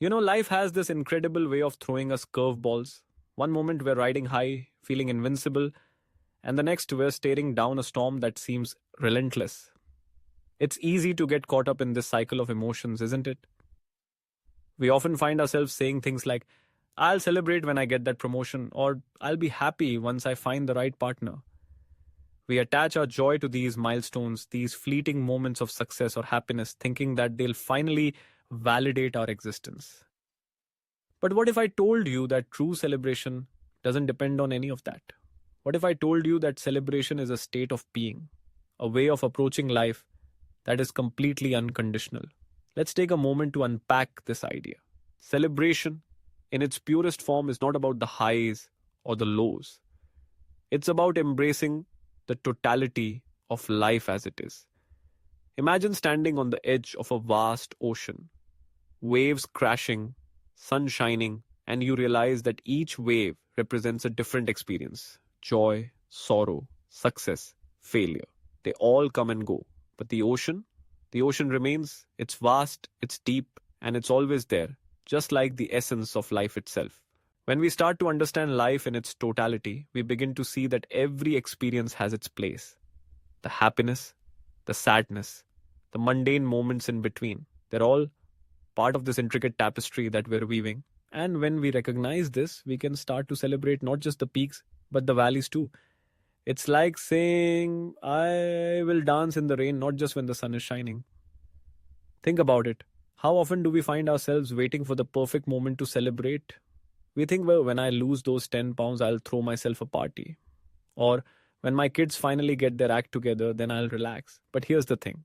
Life has this incredible way of throwing us curveballs. One moment we're riding high, feeling invincible, and the next we're staring down a storm that seems relentless. It's easy to get caught up in this cycle of emotions, isn't it? We often find ourselves saying things like, I'll celebrate when I get that promotion, or I'll be happy once I find the right partner. We attach our joy to these milestones, these fleeting moments of success or happiness, thinking that they'll finally validate our existence. But what if I told you that true celebration doesn't depend on any of that? What if I told you that celebration is a state of being, a way of approaching life that is completely unconditional? Let's take a moment to unpack this idea. Celebration, in its purest form, is not about the highs or the lows. It's about embracing the totality of life as it is. Imagine standing on the edge of a vast ocean, waves crashing, sun shining, and you realize that each wave represents a different experience: joy, sorrow, success, failure. They all come and go. But the ocean remains. It's vast, it's deep, and it's always there, just like the essence of life itself. When we start to understand life in its totality, we begin to see that every experience has its place. The happiness, the sadness, the mundane moments in between, they're all part of this intricate tapestry that we're weaving. And when we recognize this, we can start to celebrate not just the peaks, but the valleys too. It's like saying, I will dance in the rain, not just when the sun is shining. Think about it. How often do we find ourselves waiting for the perfect moment to celebrate? We think, well, when I lose those 10 pounds, I'll throw myself a party. Or when my kids finally get their act together, then I'll relax. But here's the thing: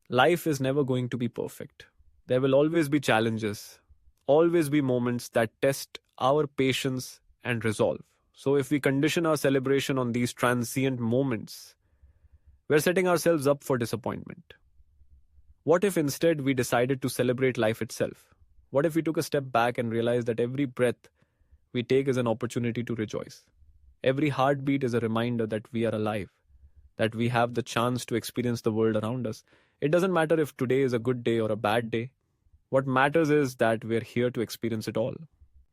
life is never going to be perfect. There will always be challenges, always be moments that test our patience and resolve. So if we condition our celebration on these transient moments, we're setting ourselves up for disappointment. What if instead we decided to celebrate life itself? What if we took a step back and realized that every breath we take is an opportunity to rejoice? Every heartbeat is a reminder that we are alive, that we have the chance to experience the world around us. It doesn't matter if today is a good day or a bad day. What matters is that we're here to experience it all.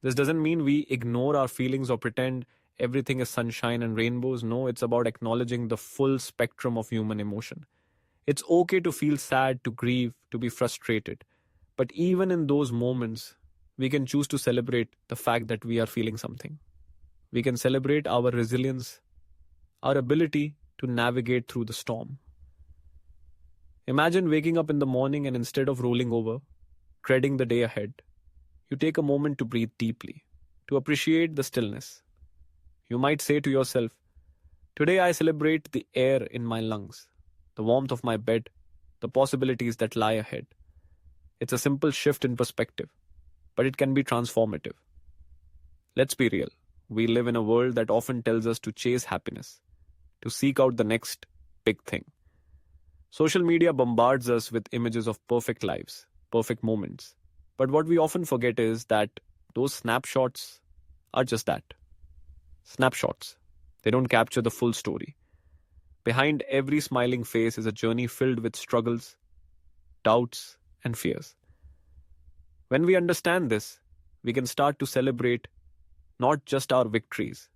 This doesn't mean we ignore our feelings or pretend everything is sunshine and rainbows. No, it's about acknowledging the full spectrum of human emotion. It's okay to feel sad, to grieve, to be frustrated. But even in those moments, we can choose to celebrate the fact that we are feeling something. We can celebrate our resilience, our ability to navigate through the storm. Imagine waking up in the morning and instead of rolling over, dreading the day ahead, you take a moment to breathe deeply, to appreciate the stillness. You might say to yourself, today I celebrate the air in my lungs, the warmth of my bed, the possibilities that lie ahead. It's a simple shift in perspective, but it can be transformative. Let's be real. We live in a world that often tells us to chase happiness, to seek out the next big thing. Social media bombards us with images of perfect lives, perfect moments. But what we often forget is that those snapshots are just that: snapshots. They don't capture the full story. Behind every smiling face is a journey filled with struggles, doubts, and fears. When we understand this, we can start to celebrate not just our victories,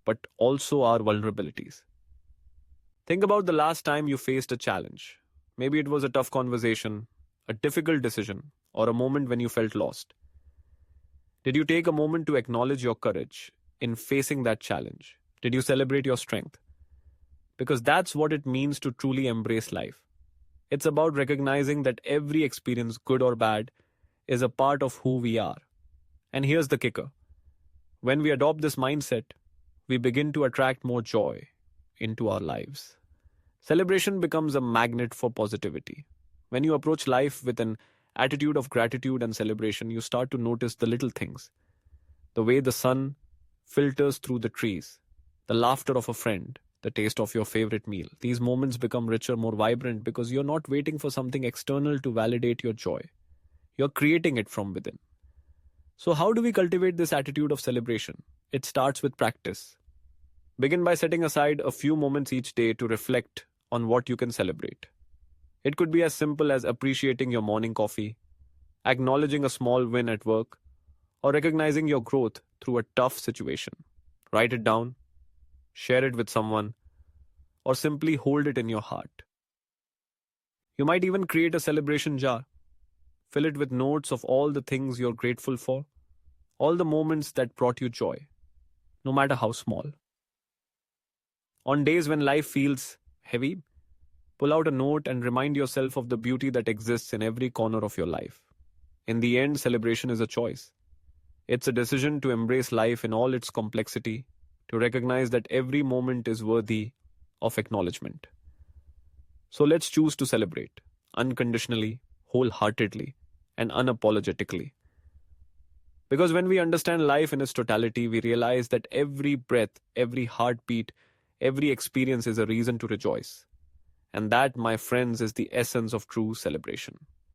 but also our vulnerabilities. Think about the last time you faced a challenge. Maybe it was a tough conversation, a difficult decision, or a moment when you felt lost. Did you take a moment to acknowledge your courage in facing that challenge? Did you celebrate your strength? Because that's what it means to truly embrace life. It's about recognizing that every experience, good or bad, is a part of who we are. And here's the kicker: when we adopt this mindset, we begin to attract more joy into our lives. Celebration becomes a magnet for positivity. When you approach life with an attitude of gratitude and celebration, you start to notice the little things: the way the sun filters through the trees, the laughter of a friend, the taste of your favorite meal. These moments become richer, more vibrant, because you're not waiting for something external to validate your joy. You're creating it from within. So, how do we cultivate this attitude of celebration? It starts with practice. Begin by setting aside a few moments each day to reflect on what you can celebrate. It could be as simple as appreciating your morning coffee, acknowledging a small win at work, or recognizing your growth through a tough situation. Write it down, share it with someone, or simply hold it in your heart. You might even create a celebration jar. Fill it with notes of all the things you're grateful for, all the moments that brought you joy, no matter how small. On days when life feels heavy, pull out a note and remind yourself of the beauty that exists in every corner of your life. In the end, celebration is a choice. It's a decision to embrace life in all its complexity, to recognize that every moment is worthy of acknowledgement. So let's choose to celebrate unconditionally, wholeheartedly, and unapologetically. Because when we understand life in its totality, we realize that every breath, every heartbeat, every experience is a reason to rejoice. And that, my friends, is the essence of true celebration.